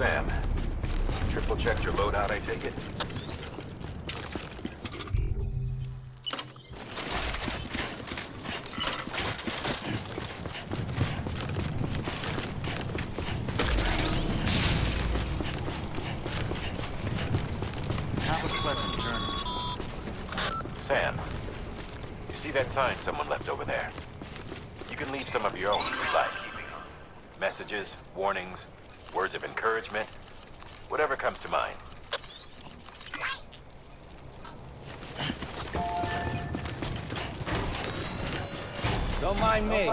Sam, triple checked your loadout, I take it? Have a pleasant journey. Sam, you see that sign someone left over there? You can leave some of your own if you like. Messages, warnings, words of encouragement, whatever comes to mind. Don't mind me.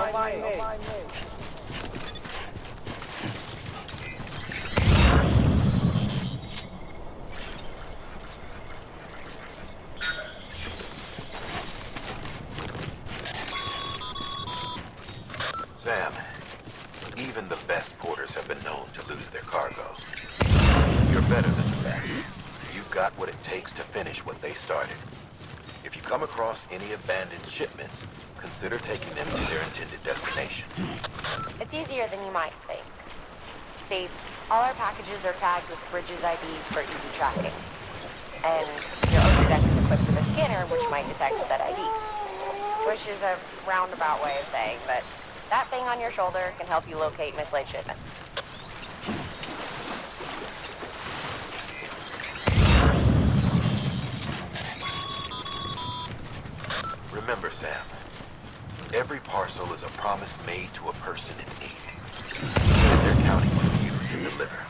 Sam, even the best porters have been known to lose their cargo. You're better than the best. You've got what it takes to finish what they started. If you come across any abandoned shipments, consider taking them to their intended destination. It's easier than you might think. See, all our packages are tagged with Bridges IDs for easy tracking. And your overdeck is equipped with a scanner which might detect said IDs. Which is a roundabout way of saying that that thing on your shoulder can help you locate mislaid shipments. Remember, Sam, every parcel is a promise made to a person in need. And they're counting on you to deliver.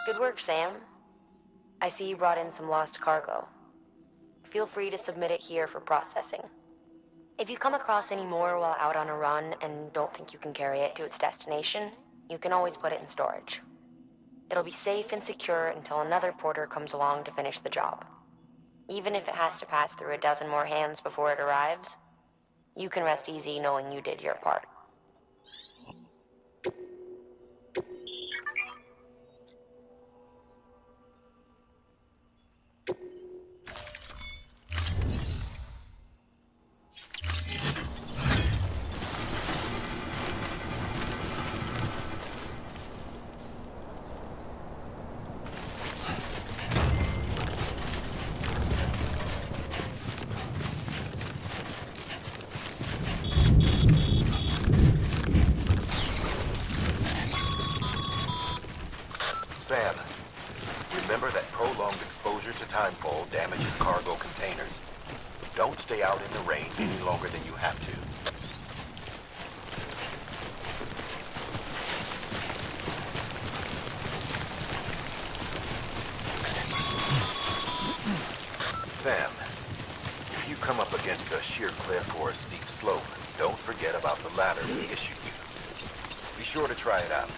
Good work, Sam. I see you brought in some lost cargo. Feel free to submit it here for processing. If you come across any more while out on a run and don't think you can carry it to its destination, you can always put it in storage. It'll be safe and secure until another porter comes along to finish the job. Even if it has to pass through a dozen more hands before it arrives, you can rest easy knowing you did your part. Sam, remember that prolonged exposure to timefall damages cargo containers. Don't stay out in the rain any longer than you have to. Sam, if you come up against a sheer cliff or a steep slope, don't forget about the ladder we issued you. Be sure to try it out.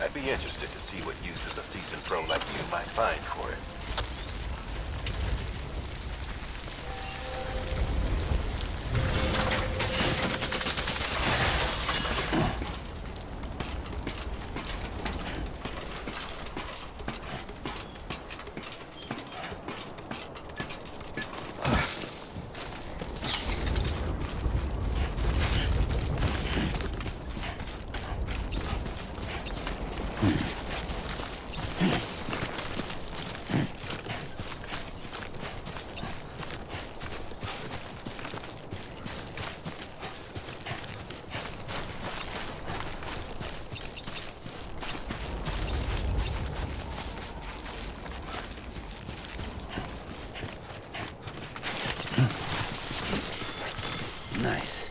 I'd be interested to see what uses a seasoned pro like you might find for it. Nice.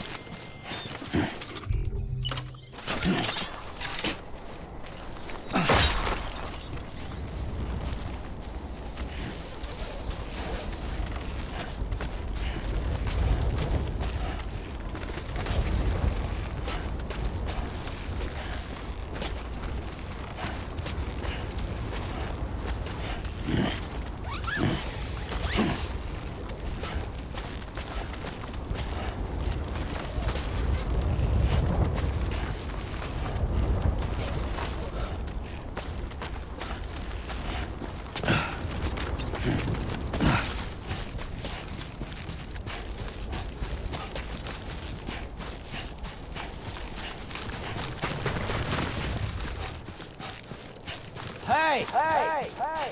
Hey! Hey! Hey!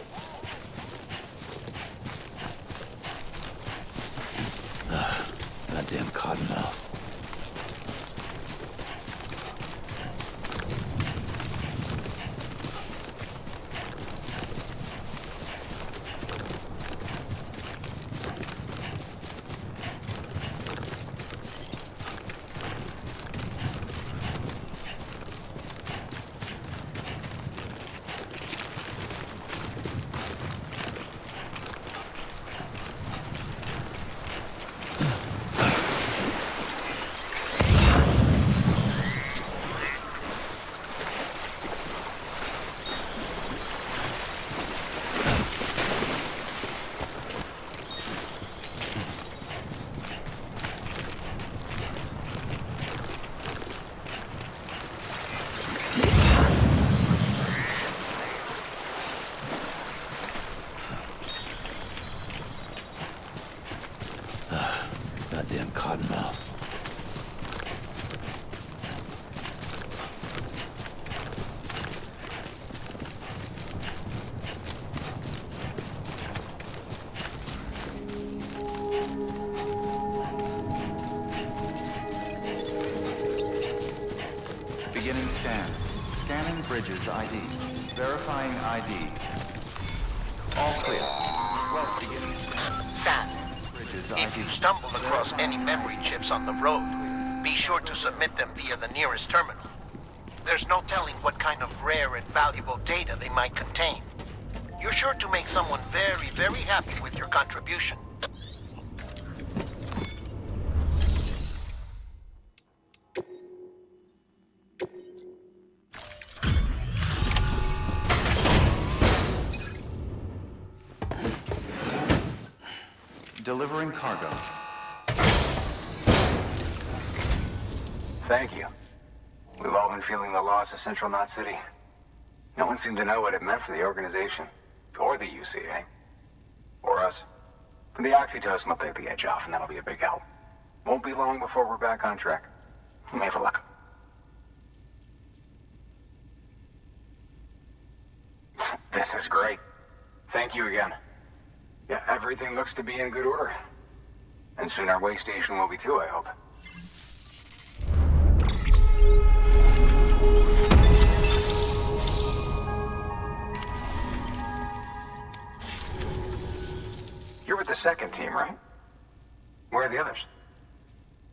Goddamn cottonmouth. Goddamn cottonmouth. Beginning scan. Scanning bridges ID. Verifying ID. All clear. Well, beginning scan. Sam, Bridges if ID. you stumble across any memory chips on the road, be sure to submit them via the nearest terminal. There's no telling what kind of rare and valuable data they might contain. You're sure to make someone very, very happy with your contribution. Delivering cargo. Thank you. We've all been feeling the loss of Central Knot City. No one seemed to know what it meant for the organization, or the UCA, or us. The oxytocin will take the edge off, and that'll be a big help. Won't be long before we're back on track. You may have a luck. This is great. Thank you again. Yeah, everything looks to be in good order. And soon our way station will be too, I hope. You're with the second team, right? Where are the others?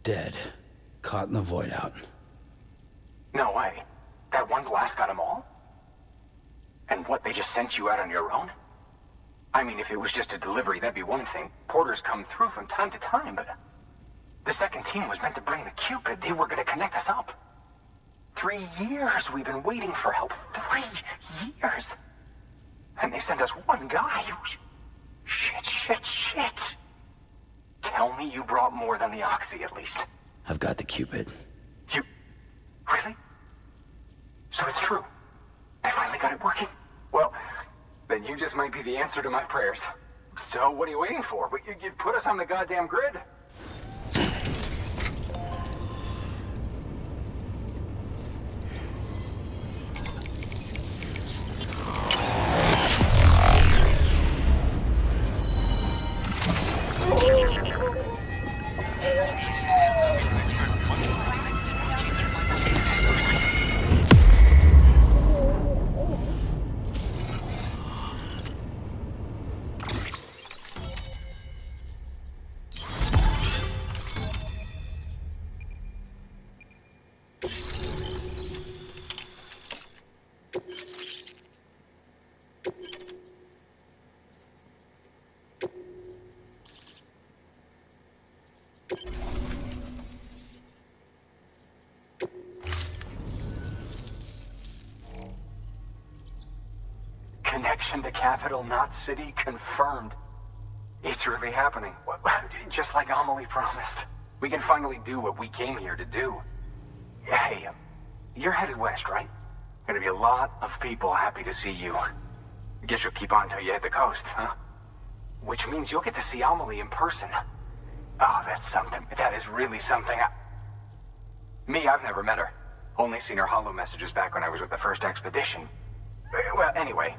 Dead. Caught in the void out. No way. That one blast got them all? And what, they just sent you out on your own? I mean, if it was just a delivery, that'd be one thing. Porters come through from time to time, but... The second team was meant to bring the Cupid. They were gonna connect us up. 3 years we've been waiting for help. 3 years! And they sent us one guy. Shit. Tell me you brought more than the Oxy, at least. I've got the Cupid. You... Really? So it's true. They finally got it working. Well, then you just might be the answer to my prayers. So what are you waiting for? You put us on the goddamn grid. Connection to Capital Knot City confirmed. It's really happening. Just like Amelie promised. We can finally do what we came here to do. Hey, you're headed west, right? Gonna be a lot of people happy to see you. Guess you'll keep on till you hit the coast, huh? Which means you'll get to see Amelie in person. Oh, that's something. That is really something. Me, I've never met her. Only seen her holo messages back when I was with the first expedition. Well, Anyway,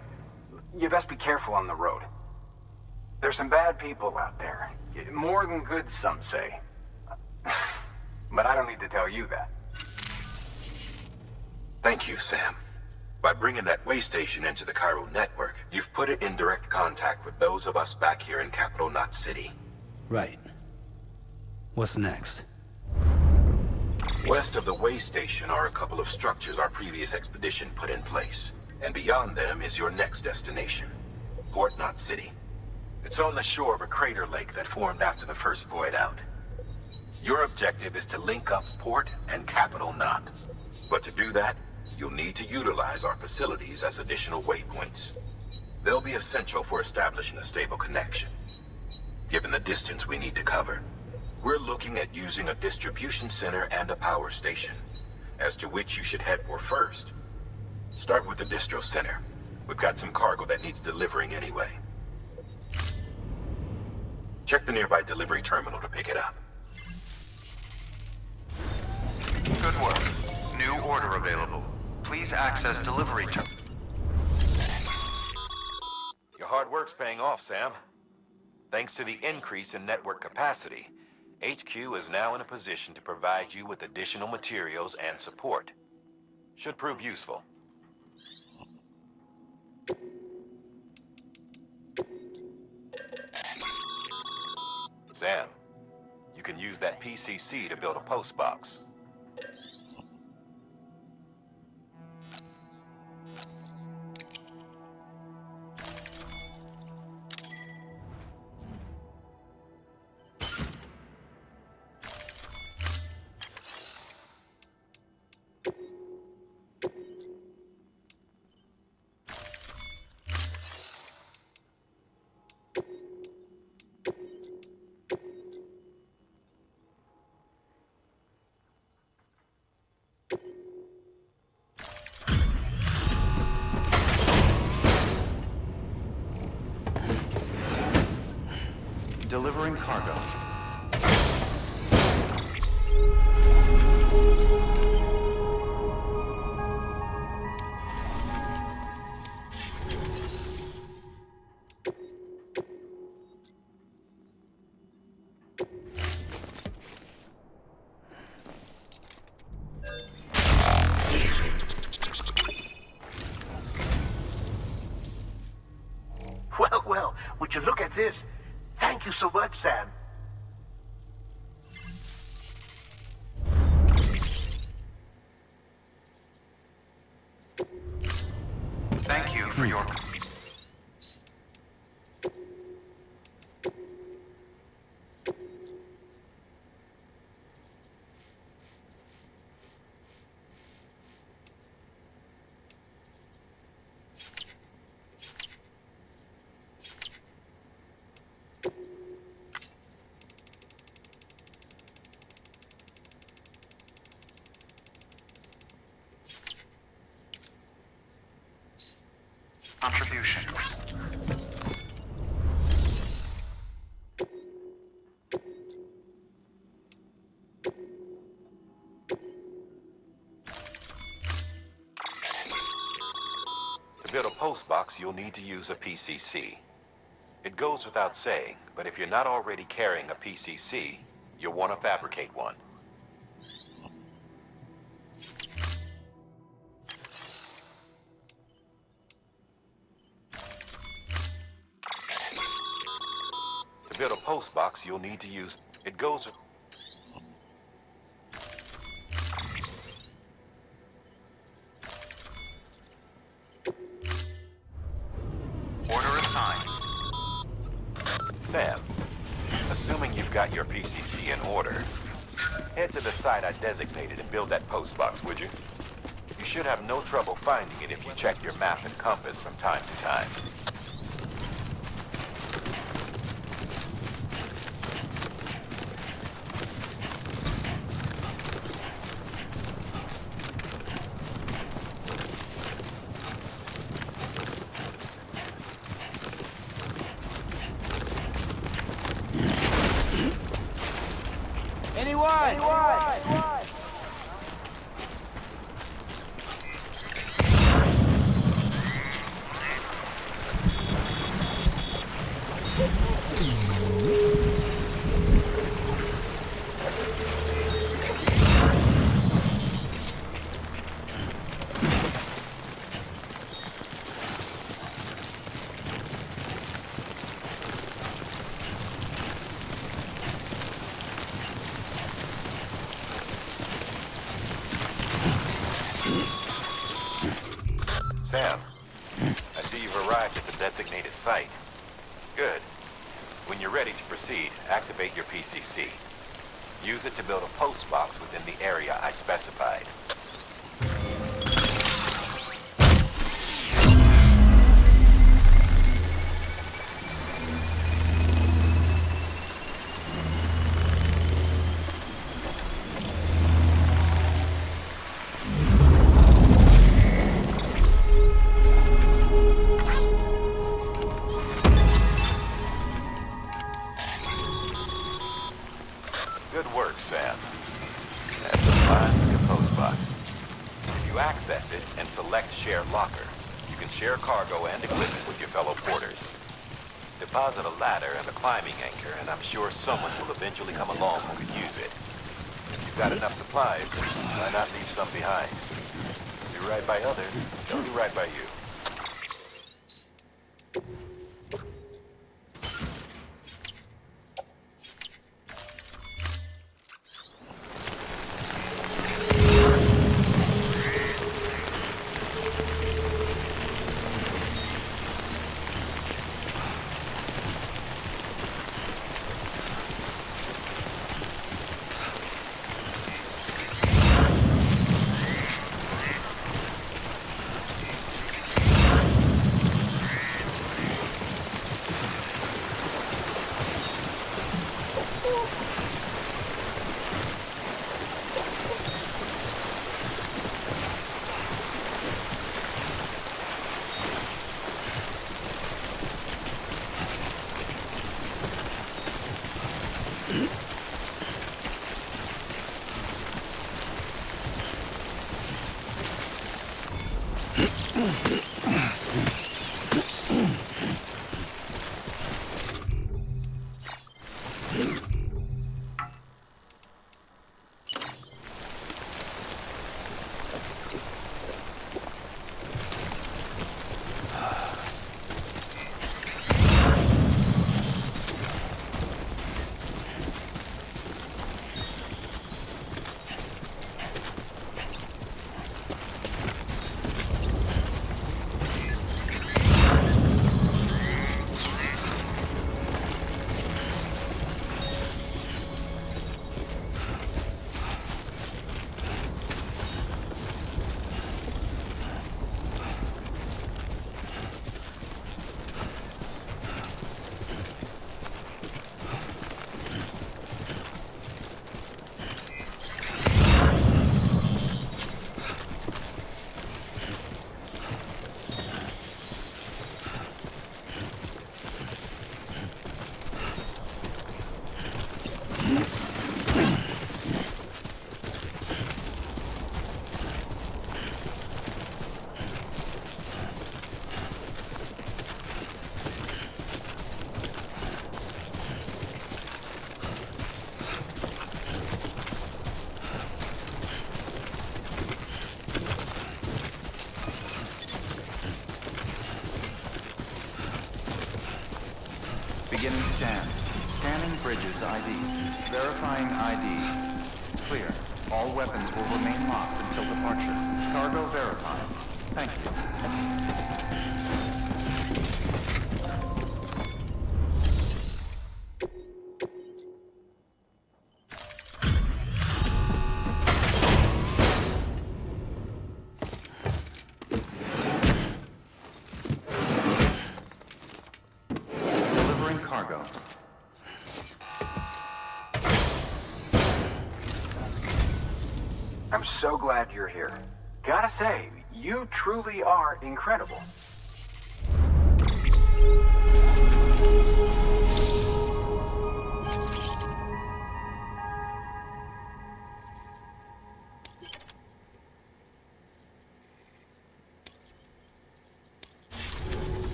you best be careful on the road. There's some bad people out there. More than good, some say. But I don't need to tell you that. Thank you, Sam. By bringing that way station into the Cairo network, you've put it in direct contact with those of us back here in Capital Knot City. Right. What's next? West of the way station are a couple of structures our previous expedition put in place. And beyond them is your next destination, Port Knot City. It's on the shore of a crater lake that formed after the first void out. Your objective is to link up Port and Capital Knot. But to do that, you'll need to utilize our facilities as additional waypoints. They'll be essential for establishing a stable connection. Given the distance we need to cover, we're looking at using a distribution center and a power station, as to which you should head for first. Start with the distro center. We've got some cargo that needs delivering anyway. Check the nearby delivery terminal to pick it up. Good work. New order available. Please access delivery terminal. Your hard work's paying off, Sam. Thanks to the increase in network capacity, HQ is now in a position to provide you with additional materials and support. Should prove useful. Sam, you can use that PCC to build a post box. Delivering cargo. Well, would you look at this? Thank you so much, Sam. Thank you for your... contribution. To build a post box, you'll need to use a PCC. It goes without saying, but if you're not already carrying a PCC, you'll want to fabricate one. To build a post box, you'll need to use... It goes... Order assigned. Sam, assuming you've got your PCC in order, head to the site I designated and build that post box, would you? You should have no trouble finding it if you check your map and compass from time to time. Sam, I see you've arrived at the designated site. Good. When you're ready to proceed, activate your PCC. Use it to build a post box within the area I specified. Good work, Sam. That's a fine post box. If you access it and select Share Locker, you can share cargo and equipment with your fellow porters. Deposit a ladder and a climbing anchor, and I'm sure someone will eventually come along who could use it. If you've got enough supplies, why not leave some behind? Do right by others, they'll do right by you. Beginning scan. Scanning bridges ID. Verifying ID. Clear. All weapons will remain locked until departure. Cargo verified. Thank you. Delivering cargo. I'm so glad you're here. Gotta say, you truly are incredible.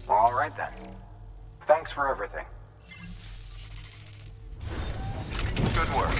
All right then. Thanks for everything. Good work.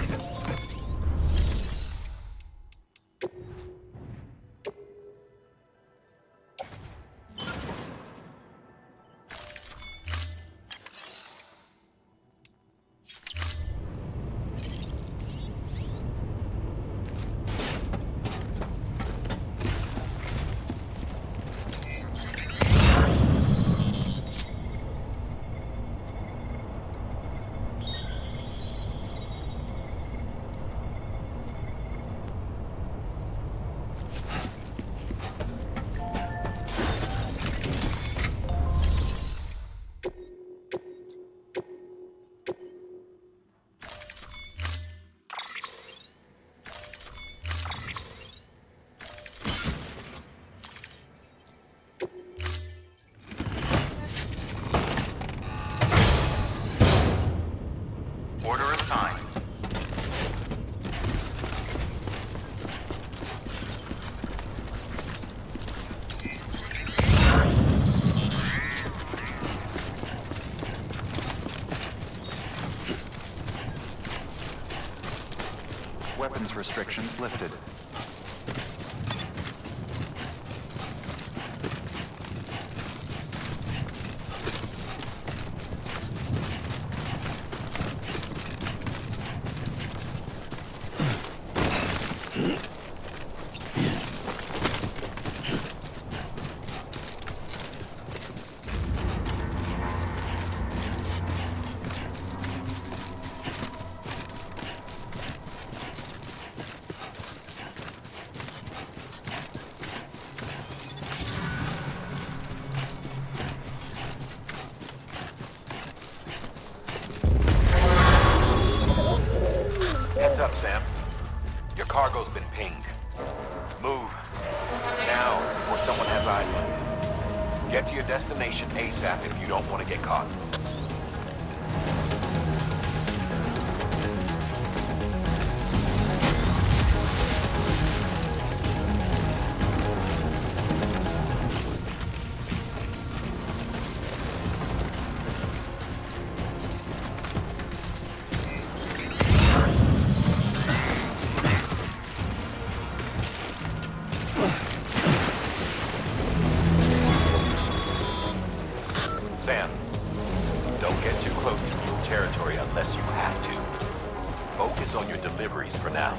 weapons restrictions lifted. Heads up, Sam. Your cargo's been pinged. Move. Now, before someone has eyes on you. Get to your destination ASAP if you don't want to get caught. Sam, don't get too close to mule territory unless you have to. Focus on your deliveries for now.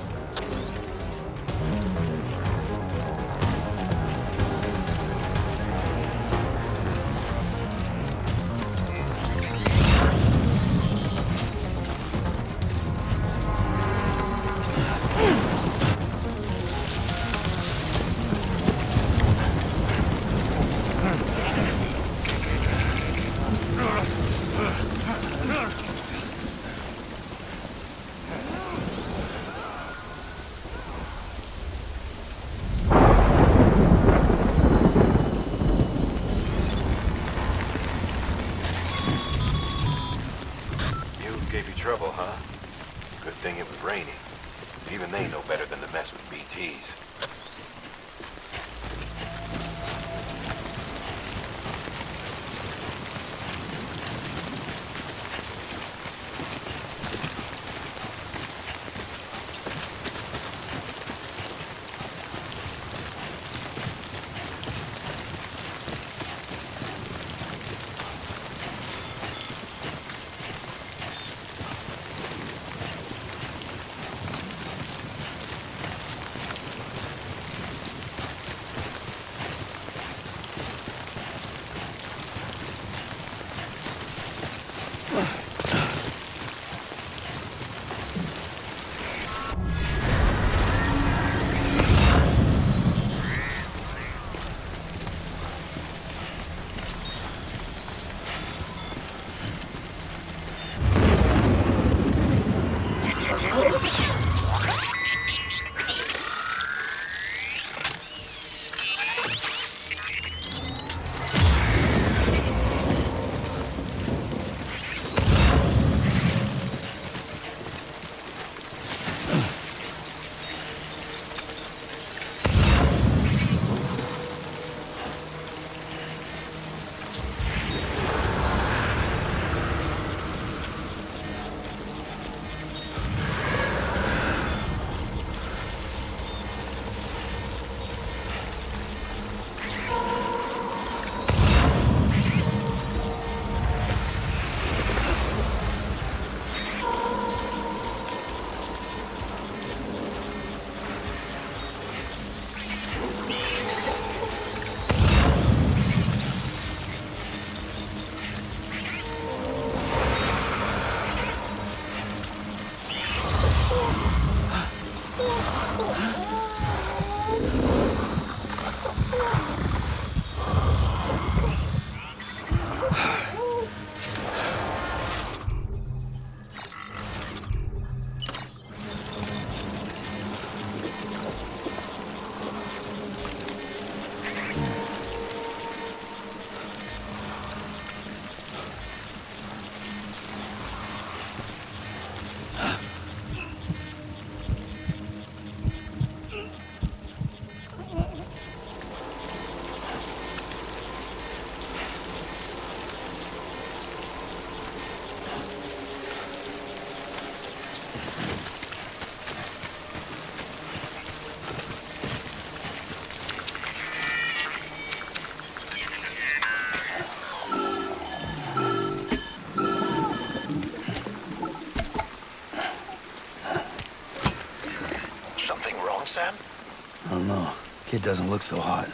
Kid doesn't look so hot.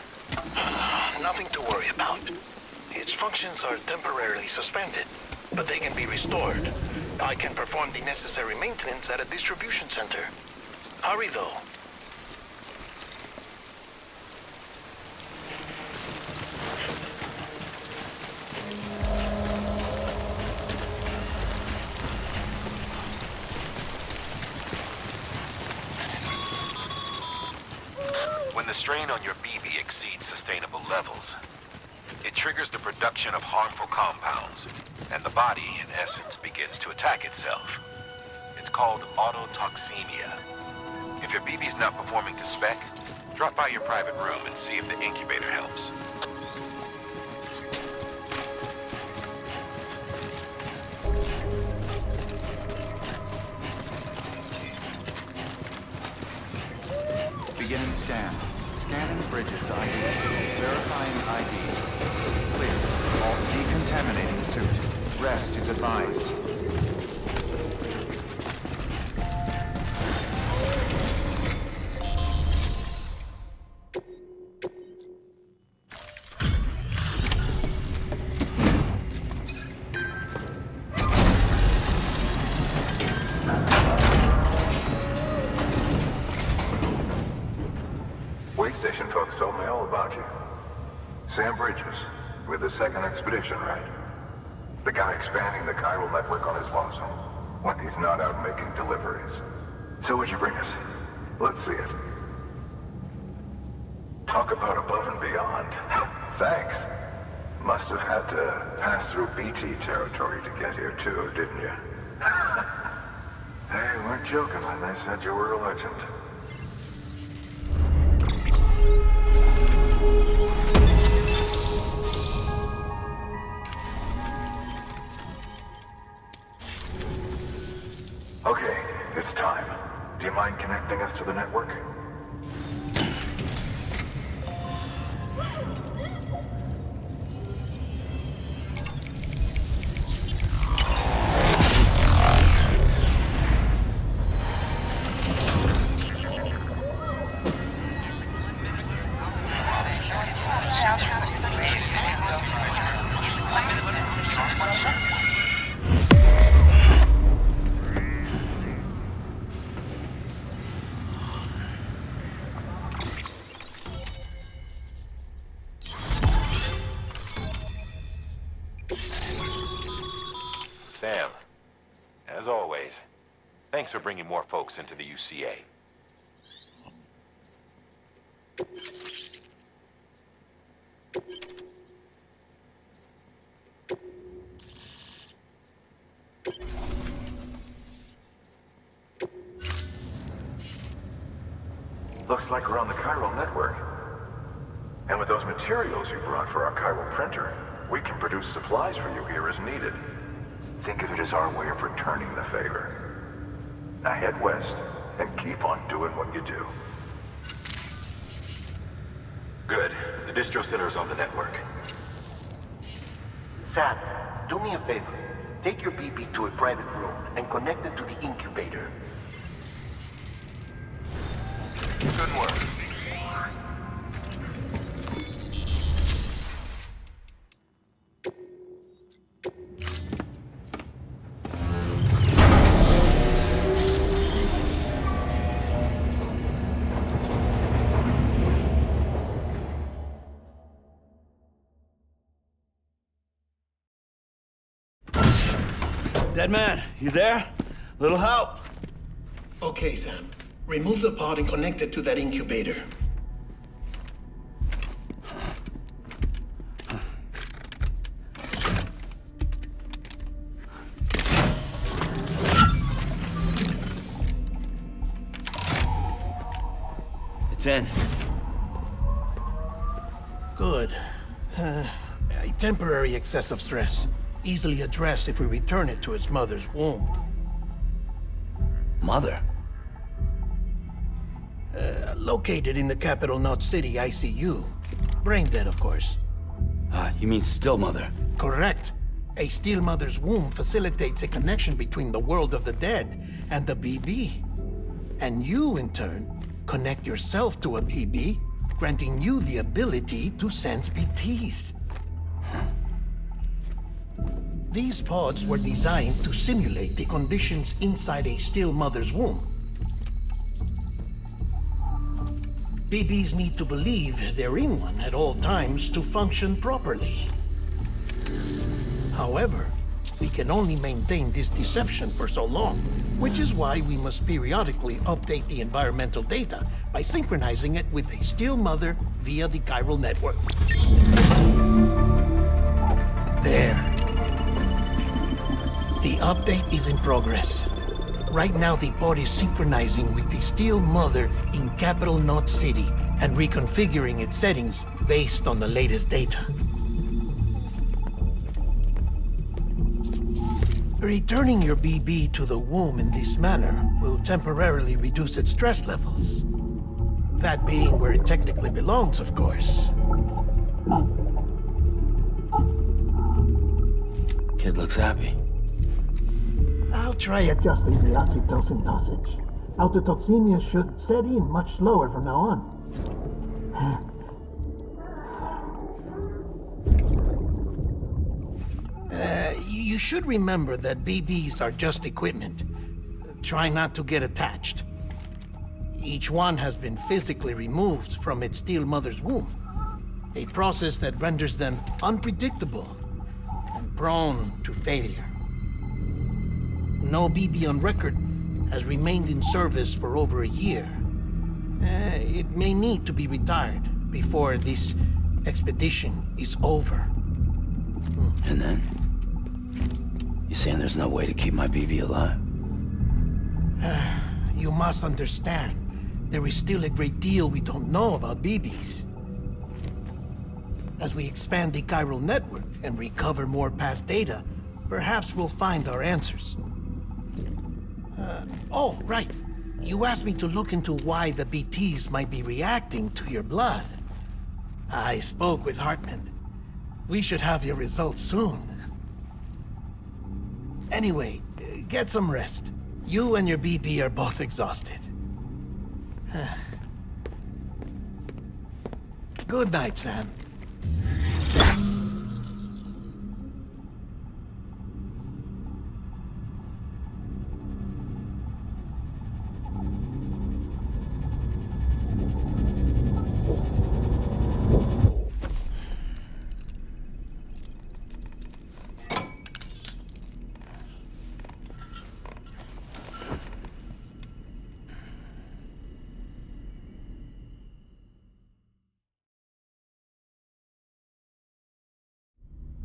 Nothing to worry about. Its functions are temporarily suspended, but they can be restored. I can perform the necessary maintenance at a distribution center. Hurry, though. When the strain on your BB exceeds sustainable levels, it triggers the production of harmful compounds, and the body, in essence, begins to attack itself. It's called autotoxemia. If your BB's not performing to spec, drop by your private room and see if the incubator helps. Beginning scan. Scanning bridges ID. Verifying ID. Clear. All decontaminating suit. Rest is advised. Wait station folks told me all about you. Sam Bridges, with the second expedition, right? The guy expanding the chiral network on his lonesome, when he's not out making deliveries. So what'd you bring us? Let's see it. Talk about above and beyond. Thanks. Must have had to pass through BT territory to get here too, didn't you? They weren't joking when they said you were a legend. Okay, it's time. Do you mind connecting us to the network? Sam, as always, thanks for bringing more folks into the UCA. Looks like we're on the chiral network. And with those materials you brought for our chiral printer, we can produce supplies for you here as needed. Think of it as our way of returning the favor. Now head west and keep on doing what you do. Good. The distro center is on the network. Sam, do me a favor. Take your BB to a private room and connect it to the incubator. Good work. Dead man, you there? Little help? Okay, Sam. Remove the pod and connect it to that incubator. It's in. Good. A temporary excessive stress. Easily addressed if we return it to its mother's womb. Mother? Located in the capital Knot City ICU. Brain dead, of course. You mean still mother? Correct. A still mother's womb facilitates a connection between the world of the dead and the BB. And you, in turn, connect yourself to a BB granting you the ability to sense BTs. These pods were designed to simulate the conditions inside a still mother's womb. BBs need to believe they're in one at all times to function properly. However, we can only maintain this deception for so long, which is why we must periodically update the environmental data by synchronizing it with a still mother via the chiral network. There. The update is in progress. Right now, the pod is synchronizing with the still mother in Capital Knot City and reconfiguring its settings based on the latest data. Returning your BB to the womb in this manner will temporarily reduce its stress levels. That being where it technically belongs, of course. Kid looks happy. I'll try adjusting the oxytocin dosage. Autotoxemia should set in much slower from now on. You should remember that BBs are just equipment. Try not to get attached. Each one has been physically removed from its still mother's womb. A process that renders them unpredictable and prone to failure. No BB on record has remained in service for over a year. It may need to be retired before this expedition is over. And then? You saying there's no way to keep my BB alive? You must understand, there is still a great deal we don't know about BBs. As we expand the chiral network and recover more past data, perhaps we'll find our answers. Oh, right. You asked me to look into why the BTs might be reacting to your blood. I spoke with Hartman. We should have your results soon. Anyway, get some rest. You and your BB are both exhausted. Good night, Sam.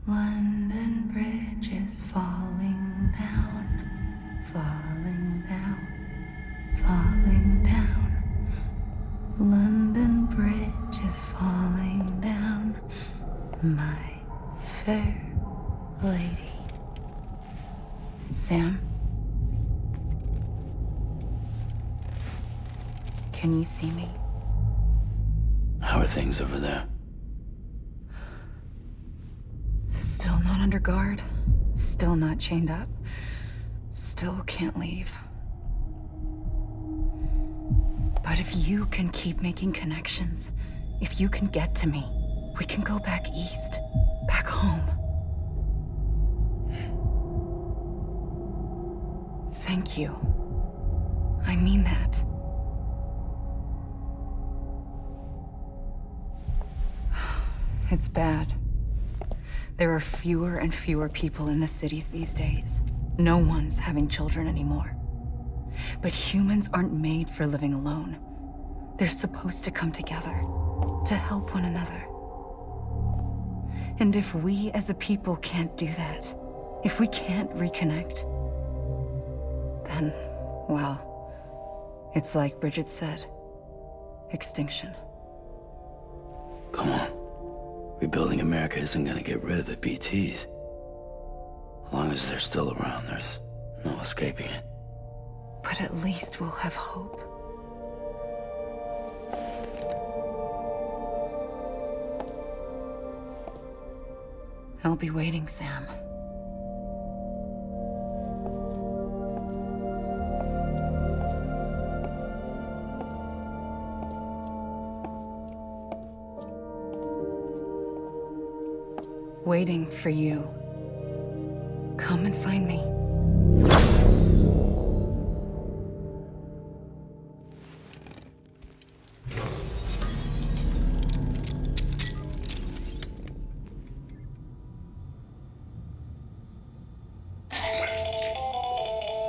London Bridge is falling down, falling down, falling down. London Bridge is falling down, my fair lady. Sam? Can you see me? How are things over there? Still not under guard, still not chained up, still can't leave. But if you can keep making connections, if you can get to me, we can go back east, back home. Thank you. I mean that. It's bad. There are fewer and fewer people in the cities these days. No one's having children anymore. But humans aren't made for living alone. They're supposed to come together, to help one another. And if we as a people can't do that, if we can't reconnect, then, well, it's like Bridget said, extinction. Come on. Rebuilding America isn't gonna get rid of the BTs. As long as they're still around, there's no escaping it. But at least we'll have hope. I'll be waiting, Sam. waiting for you. Come and find me.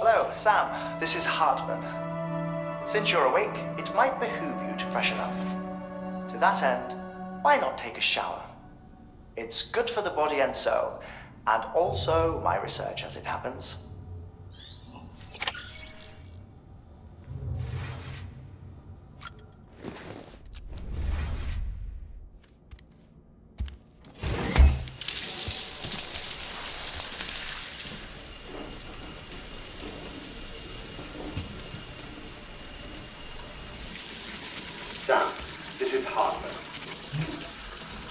Hello, Sam. This is Hartman. Since you're awake, it might behoove you to freshen up. To that end, why not take a shower? It's good for the body and soul, and also my research as it happens. Sam, this is Hartman.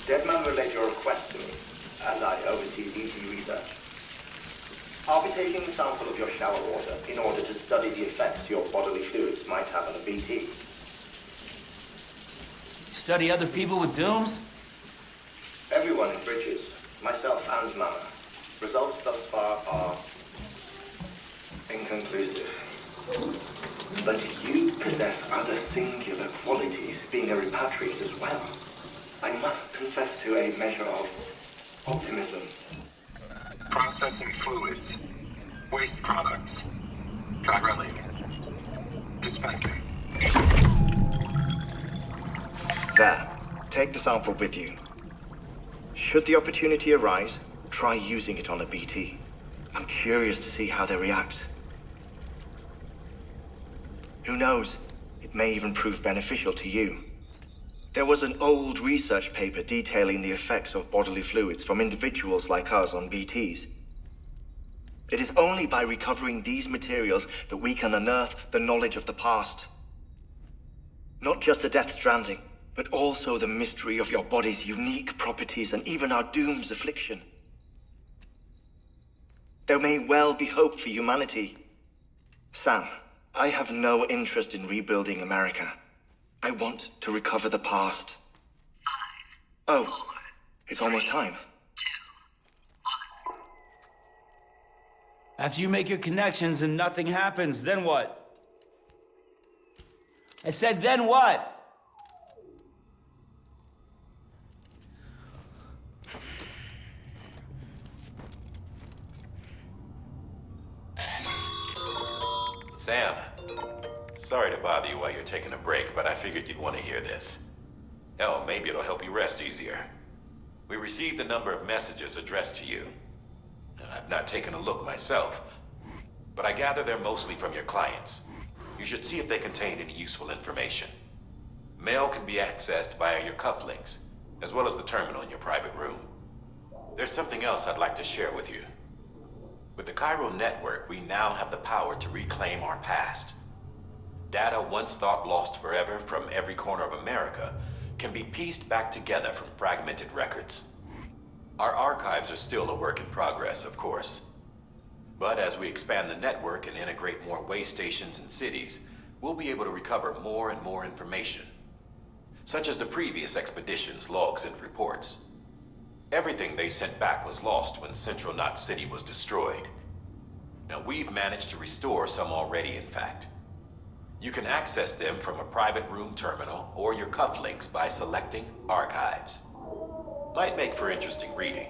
Deadman relayed your request to me, as I oversee BT research. I'll be taking a sample of your shower water in order to study the effects your bodily fluids might have on a BT. Study other people with dooms? Everyone in Bridges, myself and Mama. Results thus far are inconclusive. But you possess other singular qualities, being a repatriate as well. I must confess to a measure of optimism. Processing fluids. Waste products. Drilling. Dispensing. There. Take the sample with you. Should the opportunity arise, try using it on a BT. I'm curious to see how they react. Who knows? It may even prove beneficial to you. There was an old research paper detailing the effects of bodily fluids from individuals like us on BTs. It is only by recovering these materials that we can unearth the knowledge of the past. Not just the Death Stranding, but also the mystery of your body's unique properties and even our doom's affliction. There may well be hope for humanity. Sam, I have no interest in rebuilding America. I want to recover the past. 5, oh, 4, it's almost time. 2, 1. After you make your connections and nothing happens, then what? I said, then what? Sam, sorry to bother you while you're taking a break, but I figured you'd want to hear this. Hell, maybe it'll help you rest easier. We received a number of messages addressed to you. I've not taken a look myself, but I gather they're mostly from your clients. You should see if they contain any useful information. Mail can be accessed via your cufflinks, as well as the terminal in your private room. There's something else I'd like to share with you. With the chiral network, we now have the power to reclaim our past. Data once thought lost forever from every corner of America can be pieced back together from fragmented records. Our archives are still a work in progress, of course. But as we expand the network and integrate more way stations and cities, we'll be able to recover more and more information, such as the previous expedition's logs and reports. Everything they sent back was lost when Central Knot City was destroyed. Now we've managed to restore some already, in fact. You can access them from a private room terminal or your cufflinks by selecting Archives. Might make for interesting reading.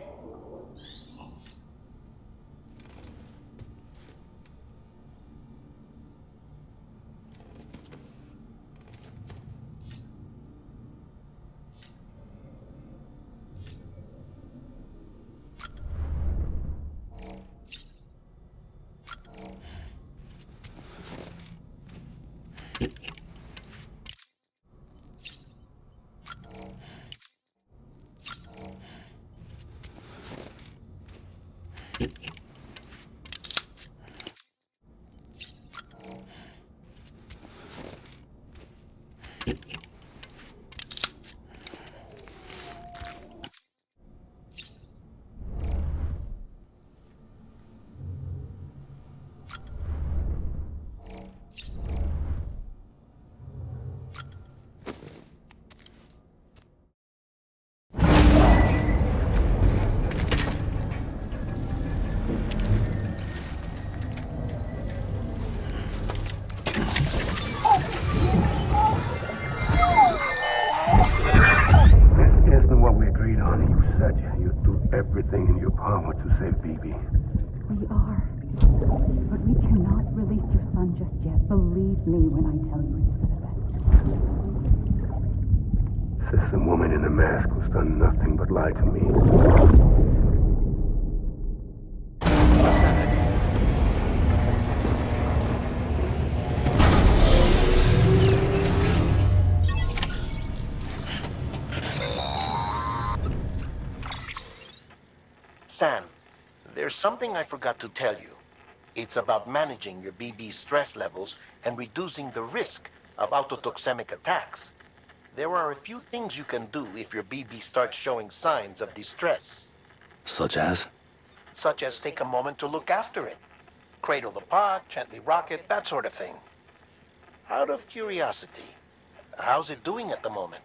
everything in your power to save BB. We are. But we cannot release your son just yet. Believe me when I tell you it's for the best. Says some woman in a mask who's done nothing but lie to me. Sam, there's something I forgot to tell you. It's about managing your BB stress levels and reducing the risk of autotoxemic attacks. There are a few things you can do if your BB starts showing signs of distress. Such as? Such as take a moment to look after it. Cradle the pod, gently rock it, that sort of thing. Out of curiosity, how's it doing at the moment?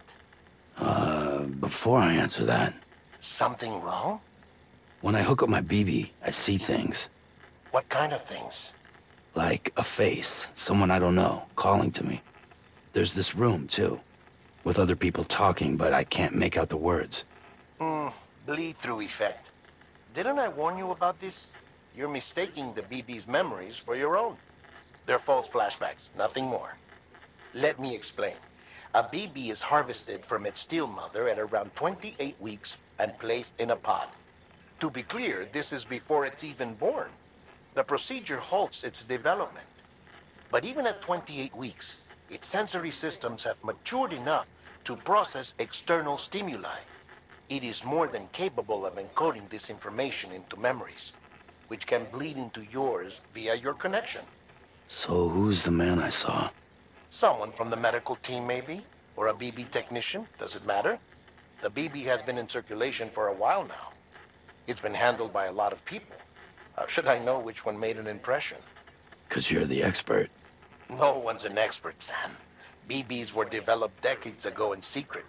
Before I answer that... Something wrong? When I hook up my BB, I see things. What kind of things? Like a face, someone I don't know, calling to me. There's this room, too, with other people talking, but I can't make out the words. Bleed-through effect. Didn't I warn you about this? You're mistaking the BB's memories for your own. They're false flashbacks, nothing more. Let me explain. A BB is harvested from its steel mother at around 28 weeks and placed in a pod. To be clear, this is before it's even born. The procedure halts its development. But even at 28 weeks, its sensory systems have matured enough to process external stimuli. It is more than capable of encoding this information into memories, which can bleed into yours via your connection. So who's the man I saw? Someone from the medical team, maybe? Or a BB technician? Does it matter? The BB has been in circulation for a while now. It's been handled by a lot of people. How should I know which one made an impression? 'Cause you're the expert. No one's an expert, Sam. BBs were developed decades ago in secret.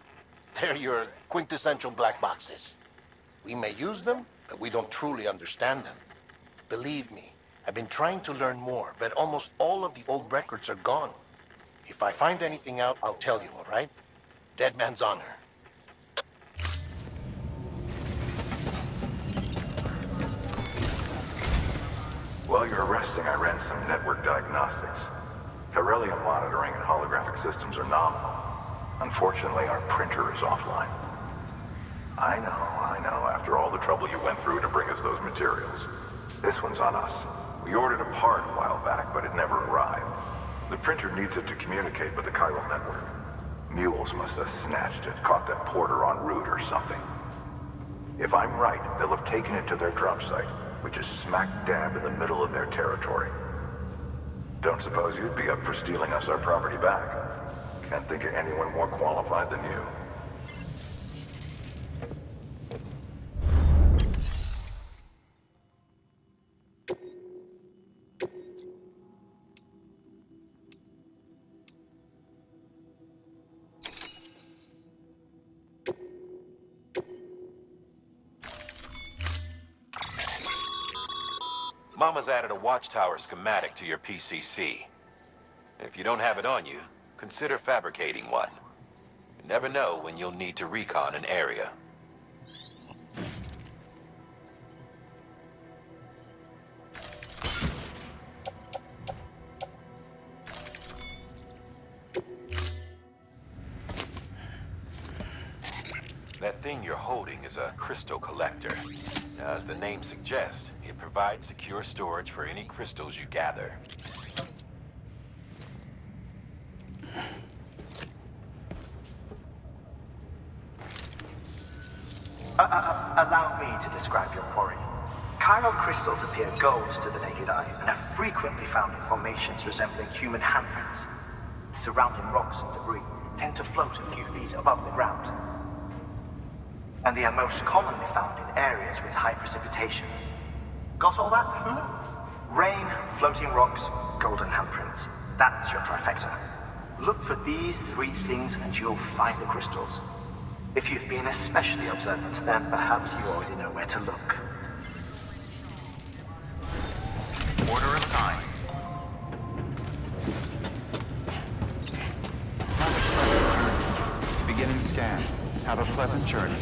They're your quintessential black boxes. We may use them, but we don't truly understand them. Believe me, I've been trying to learn more, but almost all of the old records are gone. If I find anything out, I'll tell you, all right? Dead man's honor. While you're resting, I ran some network diagnostics. Beryllium monitoring and holographic systems are nominal. Unfortunately, our printer is offline. I know, after all the trouble you went through to bring us those materials. This one's on us. We ordered a part a while back, but it never arrived. The printer needs it to communicate with the chiral network. Mules must have snatched it, caught that porter en route or something. If I'm right, they'll have taken it to their drop site, which is smack dab in the middle of their territory. Don't suppose you'd be up for stealing us our property back? Can't think of anyone more qualified than you. Mama's added a watchtower schematic to your PCC. If you don't have it on you, consider fabricating one. You never know when you'll need to recon an area. That thing you're holding is a crystal collector. Now, as the name suggests, it provides secure storage for any crystals you gather. Allow me to describe your quarry. Chiral crystals appear gold to the naked eye and are frequently found in formations resembling human handprints. Surrounding rocks and debris tend to float a few feet above the ground. And they are most commonly found in areas with high precipitation. Got all that? Rain, floating rocks, golden handprints. That's your trifecta. Look for these three things and you'll find the crystals. If you've been especially observant, then perhaps you already know where to look. Order assigned. Beginning scan. Have a pleasant journey.